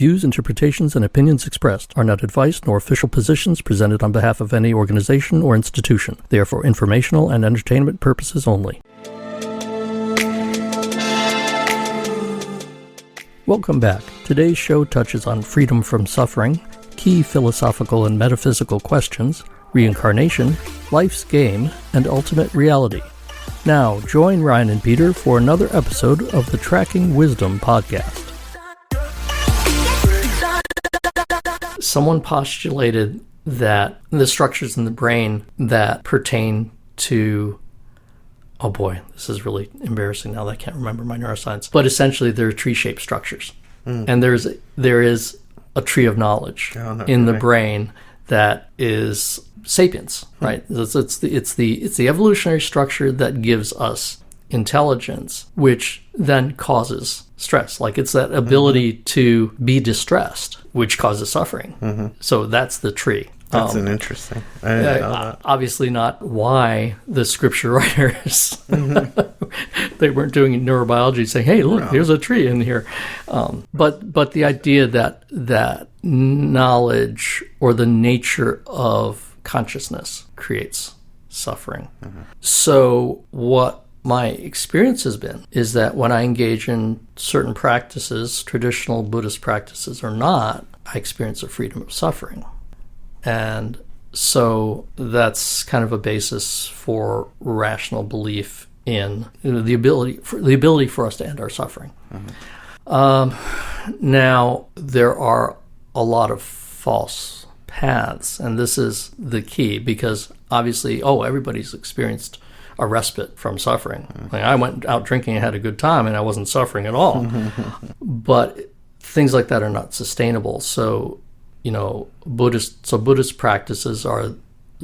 Views, interpretations, and opinions expressed are not advice nor official positions presented on behalf of any organization or institution. They are for informational and entertainment purposes only. Welcome back. Today's show touches on freedom from suffering, key philosophical and metaphysical questions, reincarnation, life's game, and ultimate reality. Now, join Ryan and Peter for another episode of the Tracking Wisdom podcast. Someone postulated that the structures in the brain that pertain to, oh boy, this is really embarrassing now that I can't remember my neuroscience, but essentially they're tree-shaped structures. And there is a tree of knowledge in the brain that is sapiens, right? It's the evolutionary structure that gives us intelligence, which then causes stress. Like it's that ability to be distressed, which causes suffering. So that's the tree. That's an interesting. I didn't know that. Obviously not why the scripture writers, they weren't doing neurobiology saying, hey, look, here's a tree in here. But the idea that knowledge or the nature of consciousness creates suffering. So what my experience has been is that when I engage in certain practices, traditional Buddhist practices or not, I experience a freedom of suffering. And so that's kind of a basis for rational belief in the ability for us to end our suffering. Now, there are a lot of false paths, and this is the key because obviously, everybody's experienced a respite from suffering. Like I went out drinking and had a good time and I wasn't suffering at all. But things like that are not sustainable. So, Buddhist practices are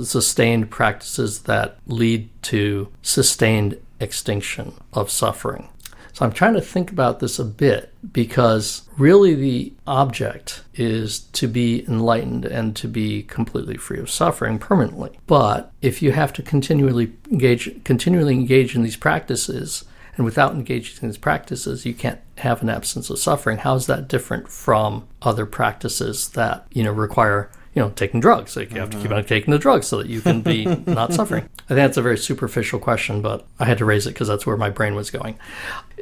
sustained practices that lead to sustained extinction of suffering. So I'm trying to think about this a bit because really the object is to be enlightened and to be completely free of suffering permanently. But if you have to continually engage in these practices, and without engaging in these practices, you can't have an absence of suffering. How is that different from other practices that, require, taking drugs? Like you have to keep on taking the drugs so that you can be not suffering. I think that's a very superficial question, but I had to raise it because that's where my brain was going.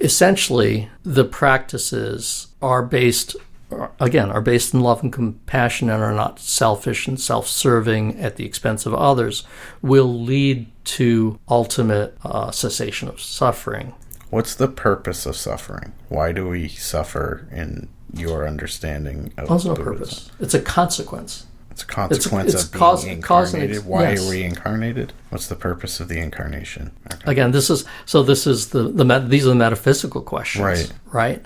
Essentially, the practices are based in love and compassion and are not selfish and self-serving at the expense of others, will lead to ultimate cessation of suffering. What's the purpose of suffering? Why do we suffer in your understanding of There's no Buddhism? Purpose. It's a consequence. It's a consequence of being incarnated. Why are we incarnated? What's the purpose of the incarnation? Okay. Again, these are the metaphysical questions, right?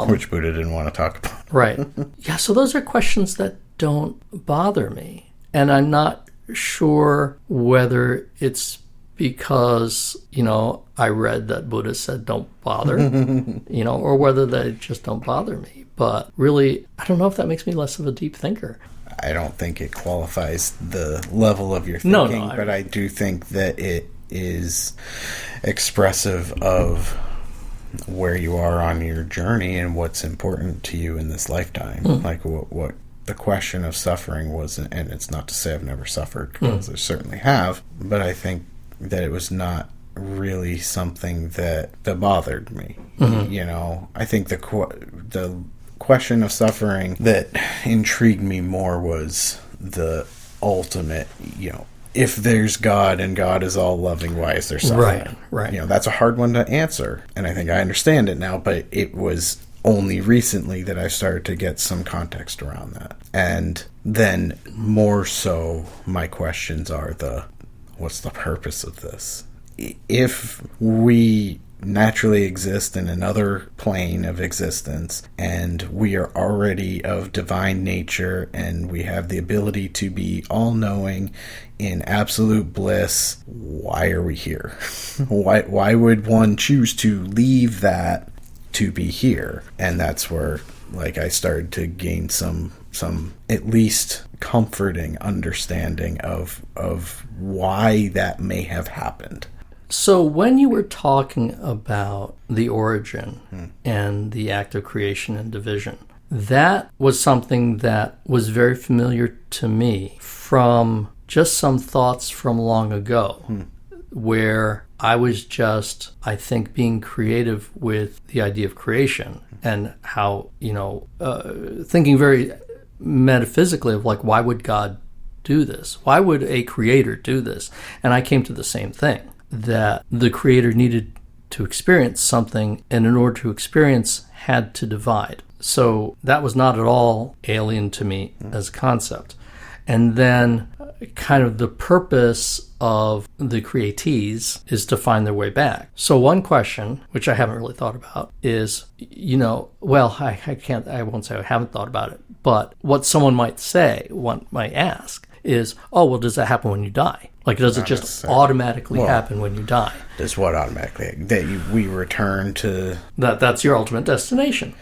Which Buddha didn't want to talk about. Right. Yeah. So those are questions that don't bother me, and I'm not sure whether it's because I read that Buddha said don't bother, or whether they just don't bother me. But really, I don't know if that makes me less of a deep thinker. I don't think it qualifies the level of your thinking, but I do think that it is expressive of where you are on your journey and what's important to you in this lifetime. Like what the question of suffering was, and it's not to say I've never suffered, because I certainly have, but I think that it was not really something that bothered me. I think the question of suffering that intrigued me more was the ultimate, if there's God and God is all loving, why is there suffering? Right. That's a hard one to answer, and I think I understand it now, but it was only recently that I started to get some context around that. And then more so, my questions are what's the purpose of this? If we naturally exist in another plane of existence and we are already of divine nature and we have the ability to be all-knowing in absolute bliss, why are we here? Why would one choose to leave that to be here? And that's where I started to gain some at least comforting understanding of why that may have happened. So when you were talking about the origin and the act of creation and division, that was something that was very familiar to me from just some thoughts from long ago, where I was just, I think, being creative with the idea of creation and how, thinking very metaphysically of like, why would God do this? Why would a creator do this? And I came to the same thing, that the creator needed to experience something, and in order to experience, had to divide. So that was not at all alien to me as a concept. And then kind of the purpose of the createes is to find their way back. So one question, which I haven't really thought about, is, well, I won't say I haven't thought about it, but what someone might say, one might ask, is, oh, well, does that happen when you die? Like, does it just automatically happen when you die? Does what automatically? We return to... That's your ultimate destination.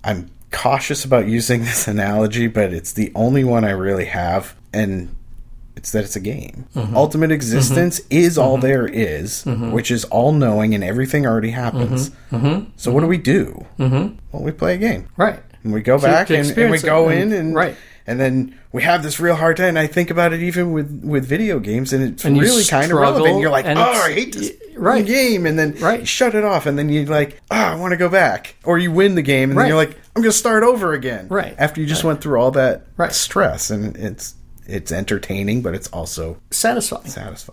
I'm cautious about using this analogy, but it's the only one I really have, and it's that it's a game. Ultimate existence is all there is, which is all-knowing, and everything already happens. So what do we do? Well, we play a game. Right. And we go back and we go in and... Right. And then we have this real hard time, and I think about it even with video games, and it's really kind of relevant. You're like, I hate this game, and then you shut it off, and then you're like, I want to go back. Or you win the game, and then you're like, I'm going to start over again. Right. After you just went through all that stress, and it's entertaining, but it's also satisfying.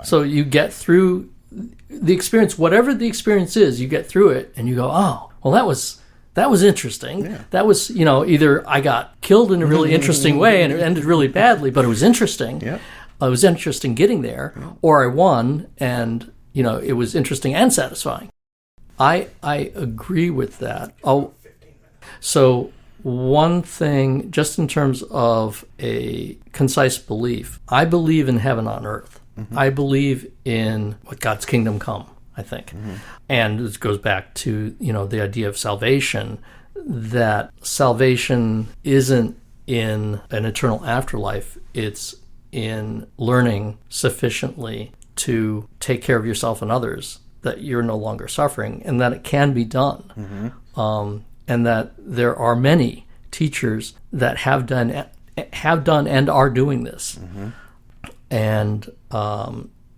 So you get through the experience, whatever the experience is, you get through it, and you go, oh, well, that was interesting. Yeah. That was, either I got killed in a really interesting way and it ended really badly, but it was interesting. Yeah. It was interesting getting there, or I won and, it was interesting and satisfying. I agree with that. So one thing, just in terms of a concise belief, I believe in heaven on earth. I believe in what God's kingdom come, I think. And this goes back to, the idea of salvation, that salvation isn't in an eternal afterlife. It's in learning sufficiently to take care of yourself and others, that you're no longer suffering, and that it can be done. And that there are many teachers that have done and are doing this. And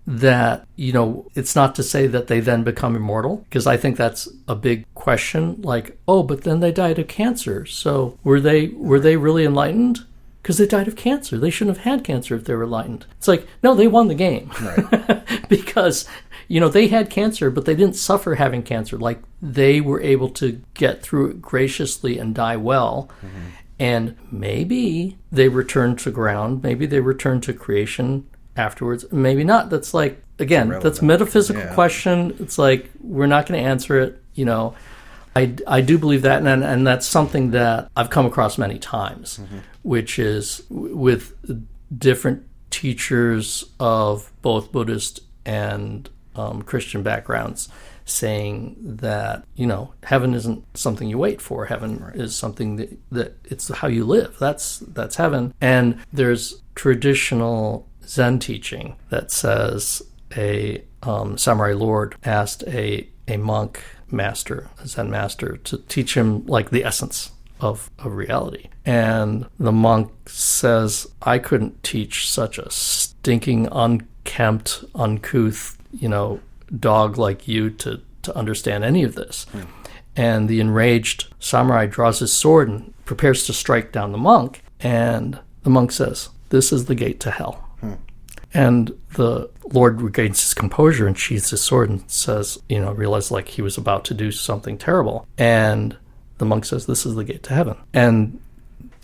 that, it's not to say that they then become immortal, because I think that's a big question. Like, oh, but then they died of cancer. So were they really enlightened? Because they died of cancer. They shouldn't have had cancer if they were enlightened. It's like, no, they won the game. Right. Because, they had cancer, but they didn't suffer having cancer. Like, they were able to get through it graciously and die well. And maybe they returned to ground. Maybe they returned to creation afterwards. Maybe not. That's like, again, that's a metaphysical question. It's like, we're not going to answer it. I do believe that, and that's something that I've come across many times, which is with different teachers of both Buddhist and Christian backgrounds, saying that, heaven isn't something you wait for. Heaven is something that it's how you live. That's heaven. And there's traditional Zen teaching that says a samurai lord asked a monk master, a Zen master, to teach him like the essence of reality. And the monk says, I couldn't teach such a stinking, unkempt, uncouth, dog like you to understand any of this. And the enraged samurai draws his sword and prepares to strike down the monk. And the monk says, this is the gate to hell. And the Lord regains his composure and sheathes his sword and says, realized like he was about to do something terrible. And the monk says, this is the gate to heaven. And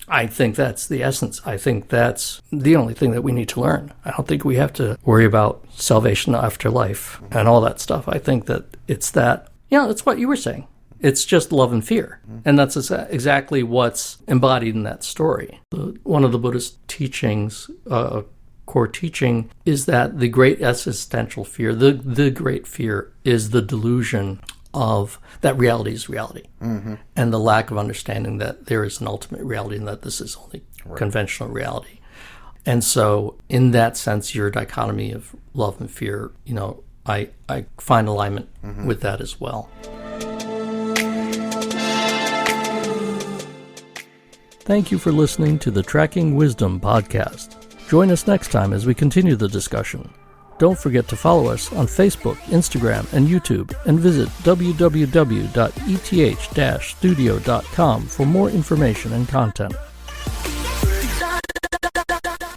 I think that's the essence. I think that's the only thing that we need to learn. I don't think we have to worry about salvation after life and all that stuff. I think that it's that, it's what you were saying. It's just love and fear. And that's exactly what's embodied in that story. One of the Buddhist teachings, core teaching, is that the great existential fear, the great fear, is the delusion of that reality is reality, and the lack of understanding that there is an ultimate reality and that this is only conventional reality. And so in that sense, your dichotomy of love and fear, I find alignment with that as well. Thank you for listening to the Tracking Wisdom podcast. Join us next time as we continue the discussion. Don't forget to follow us on Facebook, Instagram, and YouTube, and visit www.eth-studio.com for more information and content.